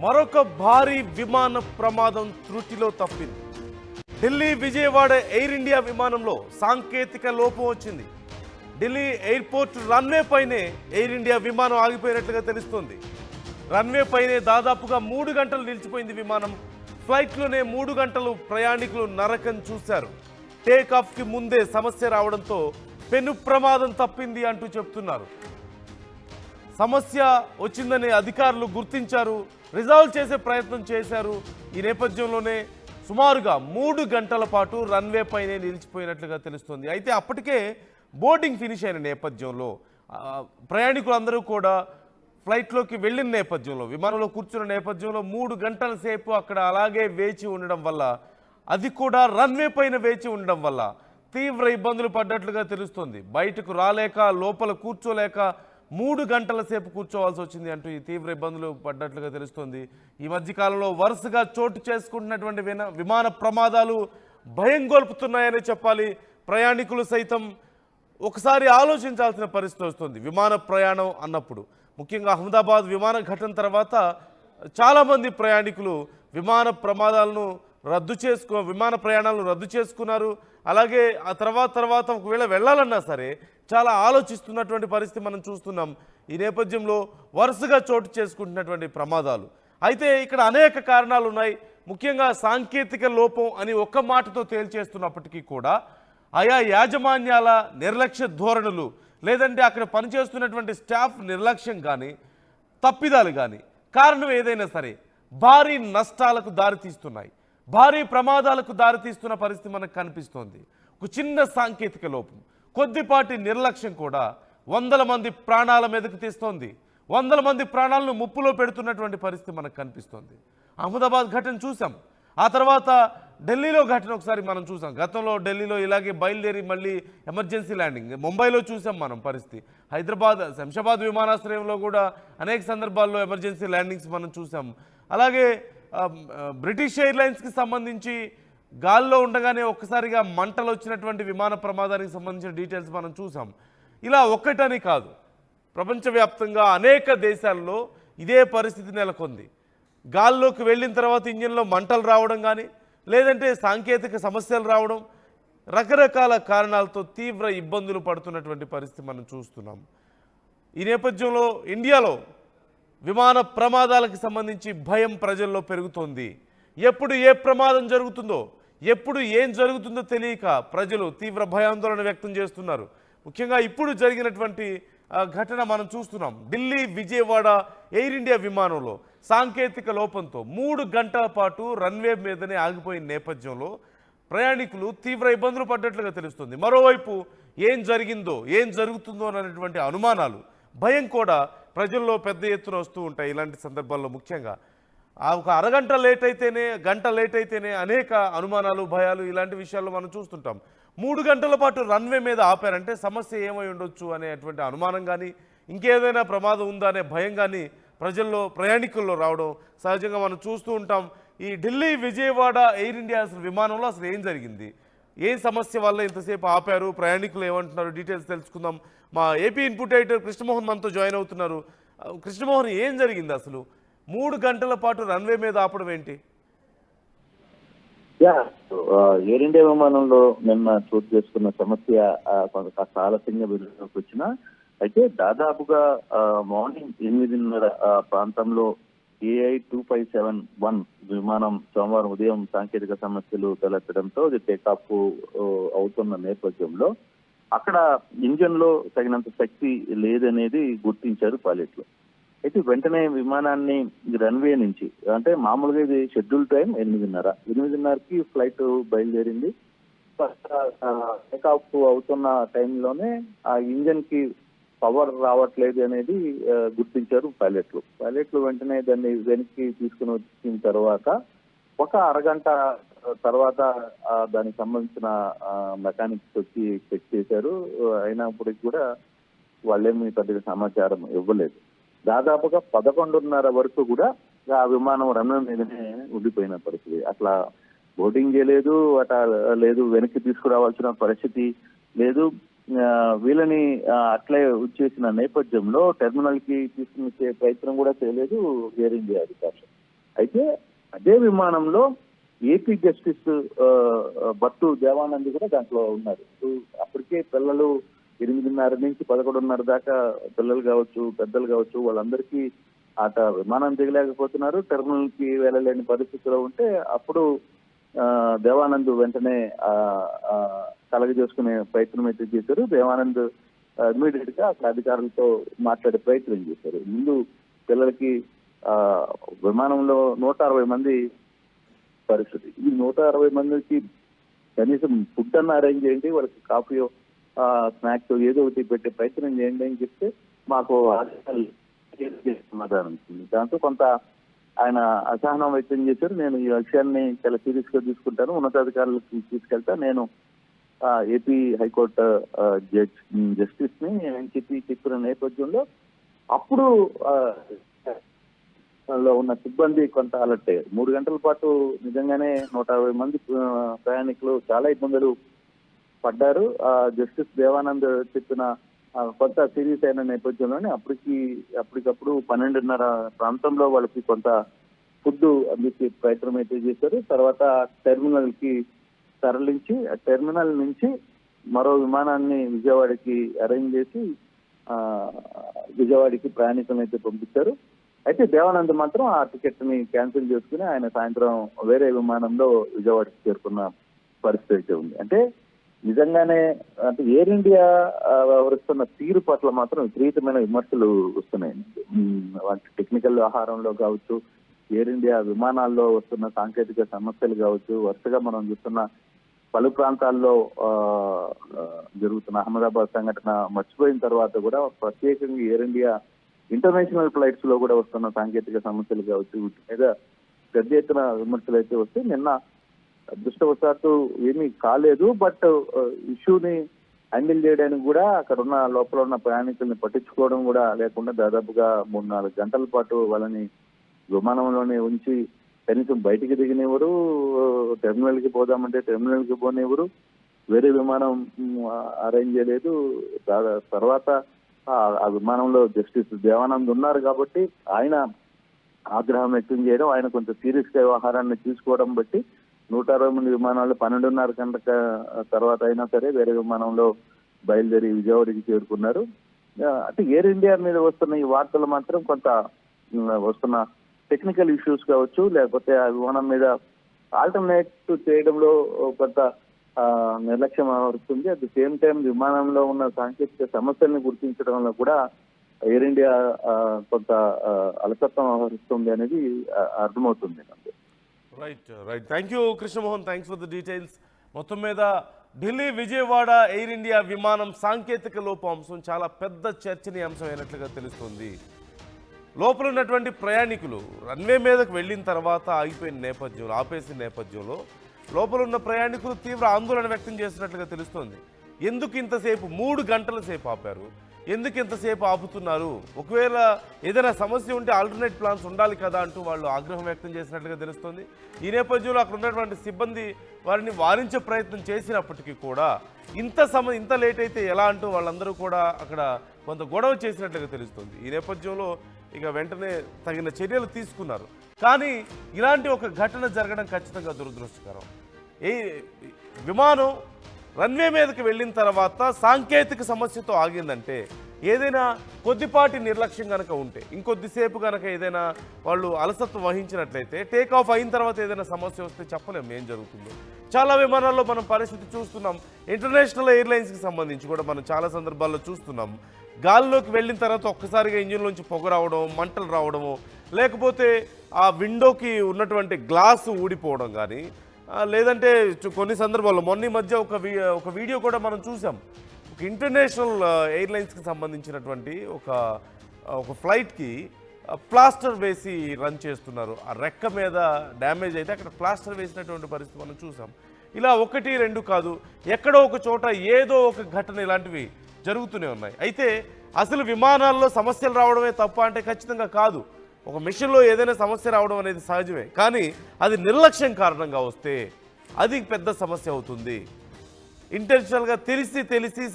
మరొక భారీ విమాన ప్రమాదం త్రుటిలో తప్పింది. ఢిల్లీ విజయవాడ ఎయిర్ ఇండియా విమానంలో సాంకేతిక లోపం వచ్చింది. ఢిల్లీ ఎయిర్పోర్ట్ రన్వే పైనే ఎయిర్ ఇండియా విమానం ఆగిపోయినట్లుగా తెలుస్తోంది. రన్వే పైనే దాదాపుగా 3 గంటలు నిలిచిపోయింది విమానం. ఫ్లైట్లోనే 3 గంటలు ప్రయాణికులు నరకం చూశారు. టేకాఫ్కి ముందే సమస్య రావడంతో పెను ప్రమాదం తప్పింది అంటూ చెప్తున్నారు. సమస్య వచ్చిందని అధికారులు గుర్తించారు, రిజాల్వ్ చేసే ప్రయత్నం చేశారు. ఈ నేపథ్యంలోనే సుమారుగా 3 గంటల పాటు రన్వే పైనే నిలిచిపోయినట్లుగా తెలుస్తుంది. అయితే అప్పటికే బోర్డింగ్ ఫినిష్ అయిన నేపథ్యంలో ప్రయాణికులందరూ కూడా ఫ్లైట్లోకి వెళ్ళిన నేపథ్యంలో, విమానంలో కూర్చున్న నేపథ్యంలో 3 గంటల సేపు అక్కడ అలాగే వేచి ఉండడం వల్ల, అది కూడా రన్వే పైన వేచి ఉండడం వల్ల తీవ్ర ఇబ్బందులు పడ్డట్లుగా తెలుస్తుంది. బయటకు రాలేక, లోపల కూర్చోలేక 3 గంటల సేపు కూర్చోవాల్సి వచ్చింది అంటూ ఈ తీవ్ర ఇబ్బందులు పడ్డట్లుగా తెలుస్తుంది. ఈ మధ్యకాలంలో వరుసగా చోటు చేసుకుంటున్నటువంటి విమాన ప్రమాదాలు భయం గొల్పుతున్నాయని చెప్పాలి. ప్రయాణికులు సైతం ఒకసారి ఆలోచించాల్సిన పరిస్థితి వస్తుంది విమాన ప్రయాణం అన్నప్పుడు. ముఖ్యంగా అహ్మదాబాద్ విమాన ఘటన తర్వాత చాలామంది ప్రయాణికులు విమాన ప్రయాణాలను రద్దు చేసుకున్నారు. అలాగే ఆ తర్వాత ఒకవేళ వెళ్ళాలన్నా సరే చాలా ఆలోచిస్తున్నటువంటి పరిస్థితి మనం చూస్తున్నాం. ఈ నేపథ్యంలో వరుసగా చోటు చేసుకుంటున్నటువంటి ప్రమాదాలు. అయితే ఇక్కడ అనేక కారణాలు ఉన్నాయి. ముఖ్యంగా సాంకేతిక లోపం అని ఒక్క మాటతో తేల్చేస్తున్నప్పటికీ కూడా ఆయా యాజమాన్యాల నిర్లక్ష్య ధోరణులు, లేదంటే అక్కడ పనిచేస్తున్నటువంటి స్టాఫ్ నిర్లక్ష్యం కానీ, తప్పిదాలు కానీ, కారణం ఏదైనా సరే భారీ నష్టాలకు దారితీస్తున్నాయి, భారీ ప్రమాదాలకు దారితీస్తున్న పరిస్థితి మనకు కనిపిస్తోంది. ఒక చిన్న సాంకేతిక లోపం, కొద్దిపాటి నిర్లక్ష్యం కూడా వందల మంది ప్రాణాల మీదకు తీస్తోంది. వందల మంది ప్రాణాలను ముప్పులో పెడుతున్నటువంటి పరిస్థితి మనకు కనిపిస్తోంది. అహ్మదాబాద్ ఘటన చూసాం, ఆ తర్వాత ఢిల్లీలో ఘటన ఒకసారి మనం చూసాం. గతంలో ఢిల్లీలో ఇలాగే బయలుదేరి మళ్ళీ ఎమర్జెన్సీ ల్యాండింగ్, ముంబైలో చూసాం మనం పరిస్థితి. హైదరాబాద్ శంషాబాద్ విమానాశ్రయంలో కూడా అనేక సందర్భాల్లో ఎమర్జెన్సీ ల్యాండింగ్స్ మనం చూసాం. అలాగే బ్రిటిష్ ఎయిర్లైన్స్కి సంబంధించి గాల్లో ఉండగానే ఒక్కసారిగా మంటలు వచ్చినటువంటి విమాన ప్రమాదానికి సంబంధించిన డీటెయిల్స్ మనం చూసాం. ఇలా ఒక్కటని కాదు, ప్రపంచవ్యాప్తంగా అనేక దేశాల్లో ఇదే పరిస్థితి నెలకొంది. గాల్లోకి వెళ్ళిన తర్వాత ఇంజిన్లో మంటలు రావడం కానీ, లేదంటే సాంకేతిక సమస్యలు రావడం, రకరకాల కారణాలతో తీవ్ర ఇబ్బందులు పడుతున్నటువంటి పరిస్థితి మనం చూస్తున్నాం. ఈ నేపథ్యంలో ఇండియాలో విమాన ప్రమాదాలకు సంబంధించి భయం ప్రజల్లో పెరుగుతోంది. ఎప్పుడు ఏ ప్రమాదం జరుగుతుందో, ఎప్పుడు ఏం జరుగుతుందో తెలియక ప్రజలు తీవ్ర భయాందోళన వ్యక్తం చేస్తున్నారు. ముఖ్యంగా ఇప్పుడు జరిగినటువంటి ఘటన మనం చూస్తున్నాం. ఢిల్లీ విజయవాడ ఎయిర్ ఇండియా విమానంలో సాంకేతిక లోపంతో 3 గంటల పాటు రన్వే మీదనే ఆగిపోయిన నేపథ్యంలో ప్రయాణికులు తీవ్ర ఇబ్బందులు పడ్డట్లుగా తెలుస్తుంది. మరోవైపు ఏం జరిగిందో, ఏం జరుగుతుందో అనేటువంటి అనుమానాలు, భయం కూడా ప్రజల్లో పెద్ద ఎత్తున వస్తూ ఉంటాయి. ఇలాంటి సందర్భాల్లో ముఖ్యంగా ఒక అరగంట లేట్ అయితేనే, గంట లేట్ అయితేనే అనేక అనుమానాలు, భయాలు, ఇలాంటి విషయాల్లో మనం చూస్తుంటాం. 3 గంటల పాటు రన్వే మీద ఆపారంటే సమస్య ఏమై ఉండొచ్చు అనేటువంటి అనుమానం కానీ, ఇంకేదైనా ప్రమాదం ఉందా అనే భయం కానీ ప్రజల్లో, ప్రయాణికుల్లో రావడం సహజంగా మనం చూస్తూ ఉంటాం. ఈ ఢిల్లీ విజయవాడ ఎయిర్ ఇండియా విమానంలో అసలు ఏం జరిగింది, ఏ సమస్య వల్ల ఇంతసేపు ఆపారు, ప్రయాణికులు ఏమంటున్నారు, డీటెయిల్స్ తెలుసుకుందాం. మా ఏపీ ఇన్పుట్ ఎడిటర్ కృష్ణమోహన్ మనతో జాయిన్ అవుతున్నారు. కృష్ణమోహన్, ఏం జరిగింది అసలు? 3 గంటల పాటు రన్వే మీద ఆపడం ఏంటి? ఎయిర్ ఇండియా విమానంలో నిన్న చోటు చేసుకున్న సమస్య కొంత కాస్త ఆలస్యంగా వెలుగులోకి వచ్చిన, అయితే దాదాపుగా మార్నింగ్ 8:30 ప్రాంతంలో AI 2571 విమానం సోమవారం ఉదయం సాంకేతిక సమస్యలు తలెత్తడంతో అది టేకాఫ్ అవుతున్న నేపథ్యంలో అక్కడ ఇంజన్ లో తగినంత శక్తి లేదనేది గుర్తించారు పైలట్లు. అయితే వెంటనే విమానాన్ని రన్వే నుంచి, అంటే మామూలుగా ఇది షెడ్యూల్ టైం 8:30కి ఫ్లైట్ బయలుదేరింది. టేకాఫ్ అవుతున్న టైంలోనే ఆ ఇంజన్ కి పవర్ రావట్లేదు అనేది గుర్తించారు పైలట్లు వెంటనే దాన్ని వెనక్కి తీసుకుని వచ్చిన తర్వాత ఒక అరగంట తర్వాత దానికి సంబంధించిన మెకానిక్స్ వచ్చి చెక్ చేశారు. అయినప్పటికీ కూడా వాళ్ళేమి పెద్దగా సమాచారం ఇవ్వలేదు. దాదాపుగా 11:30 వరకు కూడా ఆ విమానం రన్వే మీదనే ఉండిపోయిన పరిస్థితి. అట్లా బోర్డింగ్ చేయలేదు, లేదు వెనక్కి తీసుకురావాల్సిన పరిస్థితి లేదు. వీళ్ళని అట్లే వచ్చేసిన నేపథ్యంలో టెర్మినల్ కి తీసుకునే ప్రయత్నం కూడా చేయలేదు ఎయిర్ ఇండియా అధికారులు. అయితే అదే విమానంలో ఏపీ జస్టిస్ భట్టు దేవానంద్ కూడా దాంట్లో ఉన్నారు. అప్పటికే పిల్లలు 8:30 నుంచి 11:30 దాకా పిల్లలు కావచ్చు, పెద్దలు కావచ్చు, వాళ్ళందరికీ అట విమానం దిగలేకపోతున్నారు, టెర్మినల్ కి వెళ్ళలేని పరిస్థితిలో ఉంటే అప్పుడు దేవానంద్ వెంటనే కలగజేసుకునే ప్రయత్నం అయితే చేశారు. దేవానంద్ ఇమీడియట్ గా అక్కడ అధికారులతో మాట్లాడే ప్రయత్నం చేశారు. ముందు పిల్లలకి విమానంలో 160 మంది పరిస్థితి. ఈ 160 మందికి కనీసం ఫుడ్ అన్న అరేంజ్ చేయండి, వాళ్ళకి కాఫీ స్నాక్స్ ఏదో ఒకటి పెట్టే ప్రయత్నం చేయండి అని చెప్తే మాకు సమాధానం ఇచ్చింది. దాంతో కొంత ఆయన అసహనం వ్యక్తం చేశారు. నేను ఈ విషయాన్ని చాలా సీరియస్ గా తీసుకుంటాను, ఉన్నతాధికారులకు తీసుకెళ్తా, నేను ఏపీ హైకోర్టు జస్టిస్ ని అని చెప్పిన నేపథ్యంలో అప్పుడు లో ఉన్న సిబ్బంది కొంత అలర్ట్ అయ్యారు. 3 గంటల పాటు నిజంగానే 160 మంది ప్రయాణికులు చాలా ఇబ్బందులు పడ్డారు. జస్టిస్ దేవానంద్ చెప్పిన కొంత సీరియస్ అయిన నేపథ్యంలోనే అప్పటికప్పుడు 12:30 ప్రాంతంలో వాళ్ళకి కొంత ఫుడ్ అందించే ప్రయత్నం అయితే చేశారు. తర్వాత టెర్మినల్ కి తరలించి టెర్మినల్ నుంచి మరో విమానాన్ని విజయవాడకి అరేంజ్ చేసి విజయవాడకి ప్రయాణికులను అయితే పంపించారు. అయితే దేవానంద్ మాత్రం ఆ టికెట్ ని క్యాన్సిల్ చేసుకుని ఆయన సాయంత్రం వేరే విమానంలో విజయవాడకి చేరుకున్న పరిస్థితి అయితే ఉంది. అంటే నిజంగానే అంటే ఎయిర్ ఇండియా వ్యవహరిస్తున్న తీరు పట్ల మాత్రం విపరీతమైన విమర్శలు వస్తున్నాయి. వాటి టెక్నికల్ వ్యవహారంలో కావచ్చు, ఎయిర్ ఇండియా విమానాల్లో వస్తున్న సాంకేతిక సమస్యలు కావచ్చు, వరుసగా మనం చూస్తున్న పలు ప్రాంతాల్లో జరుగుతున్న అహ్మదాబాద్ సంఘటన మర్చిపోయిన తర్వాత కూడా ప్రత్యేకంగా ఎయిర్ ఇండియా ఇంటర్నేషనల్ ఫ్లైట్స్ లో కూడా వస్తున్న సాంకేతిక సమస్యలు కావచ్చు, వీటి మీద పెద్ద ఎత్తున విమర్శలు అయితే వస్తే నిన్న అదృష్టవశాత్తు ఏమీ కాలేదు. బట్ ఇష్యూని హ్యాండిల్ చేయడానికి కూడా అక్కడ ఉన్న లోపల ఉన్న ప్రయాణికుల్ని పట్టించుకోవడం కూడా లేకుండా దాదాపుగా 3-4 గంటల పాటు వాళ్ళని విమానంలోనే ఉంచి కనీసం బయటికి దిగనివ్వరు, టెర్మినల్ కి పోదామంటే టెర్మినల్ కి పోనివ్వరు, వేరే విమానం అరేంజ్ చేయలేదు. తర్వాత ఆ విమానంలో జస్టిస్ దేవానంద్ ఉన్నారు కాబట్టి ఆయన ఆగ్రహం వ్యక్తం చేయడం, ఆయన కొంచెం సీరియస్ గా వ్యవహారాన్ని తీసుకోవడం బట్టి 160 మంది విమానాలు 12:30 గంటల తర్వాత అయినా సరే వేరే విమానంలో బయలుదేరి విజయవాడకి చేరుకున్నారు. అంటే ఎయిర్ ఇండియా మీద వస్తున్న ఈ వార్తలు మాత్రం కొంత వస్తున్న టెక్నికల్ ఇష్యూస్ కావచ్చు, లేకపోతే ఆ విమానం మీద ఆల్టర్నేట్ చేయడంలో కొంత నిర్లక్ష్యం వస్తుంది. అట్ ది సేమ్ టైం విమానంలో ఉన్న సాంకేతిక సమస్యల్ని గుర్తించడంలో కూడా ఎయిర్ ఇండియా కొంత అలసత్వం వ్యవహరిస్తుంది అనేది అర్థమవుతుంది. Right. Thank you Krishnamohan, thanks for the details. మొత్తం మీద ఢిల్లీ విజయవాడ ఎయిర్ ఇండియా విమానం సాంకేతిక లోపం అంశం చాలా పెద్ద చర్చనీయాంశం అయినట్లుగా తెలుస్తుంది. లోపల ఉన్నటువంటి ప్రయాణికులు రన్వే మీదకు వెళ్ళిన తర్వాత ఆపేసిన నేపథ్యంలో లోపల ఉన్న ప్రయాణికులు తీవ్ర ఆందోళన వ్యక్తం చేస్తున్నట్లుగా తెలుస్తోంది. ఎందుకు ఇంతసేపు 3 గంటల సేపు ఆపారు, ఎందుకు ఇంతసేపు ఆపుతున్నారు, ఒకవేళ ఏదైనా సమస్య ఉంటే ఆల్టర్నేట్ ప్లాన్స్ ఉండాలి కదా అంటూ వాళ్ళు ఆగ్రహం వ్యక్తం చేసినట్లుగా తెలుస్తోంది. ఈ నేపథ్యంలో అక్కడ ఉన్నటువంటి సిబ్బంది వారిని వారించే ప్రయత్నం చేసినప్పటికీ కూడా ఇంత లేట్ అయితే ఎలా అంటూ వాళ్ళందరూ కూడా అక్కడ కొంత గొడవ చేసినట్లుగా తెలుస్తుంది. ఈ నేపథ్యంలో ఇక వెంటనే తగిన చర్యలు తీసుకున్నారు. కానీ ఇలాంటి ఒక ఘటన జరగడం ఖచ్చితంగా దురదృష్టకరం. విమానం రన్వే మీదకి వెళ్ళిన తర్వాత సాంకేతిక సమస్యతో ఆగిందంటే, ఏదైనా కొద్దిపాటి నిర్లక్ష్యం కనుక ఉంటే, ఇంకొద్దిసేపు కనుక ఏదైనా వాళ్ళు అలసత్వం వహించినట్లయితే, టేక్ ఆఫ్ అయిన తర్వాత ఏదైనా సమస్య వస్తే చెప్పలేము ఏం జరుగుతుందో. చాలా విమానాల్లో మనం పరిస్థితి చూస్తున్నాం. ఇంటర్నేషనల్ ఎయిర్లైన్స్కి సంబంధించి కూడా మనం చాలా సందర్భాల్లో చూస్తున్నాం. గాల్లోకి వెళ్ళిన తర్వాత ఒక్కసారిగా ఇంజిన్లోంచి పొగ రావడం, మంటలు రావడము, లేకపోతే ఆ విండోకి ఉన్నటువంటి గ్లాసు ఊడిపోవడం కానీ, లేదంటే కొన్ని సందర్భాల్లో మొన్న మధ్య ఒక వీడియో కూడా మనం చూసాం. ఒక ఇంటర్నేషనల్ ఎయిర్లైన్స్కి సంబంధించినటువంటి ఒక ఫ్లైట్కి ప్లాస్టర్ వేసి రన్ చేస్తున్నారు. ఆ రెక్క మీద డ్యామేజ్ అయితే అక్కడ ప్లాస్టర్ వేసినటువంటి పరిస్థితి మనం చూసాం. ఇలా 1-2 కాదు, ఎక్కడో ఒక చోట ఏదో ఒక ఘటన ఇలాంటివి జరుగుతూనే ఉన్నాయి. అయితే అసలు విమానాల్లో సమస్యలు రావడమే తప్ప అంటే ఖచ్చితంగా కాదు. ఒక మిషన్లో ఏదైనా సమస్య రావడం అనేది సహజమే. కానీ అది నిర్లక్ష్యం కారణంగా వస్తే అది పెద్ద సమస్య అవుతుంది. ఇంటెన్షనల్గా తెలిసి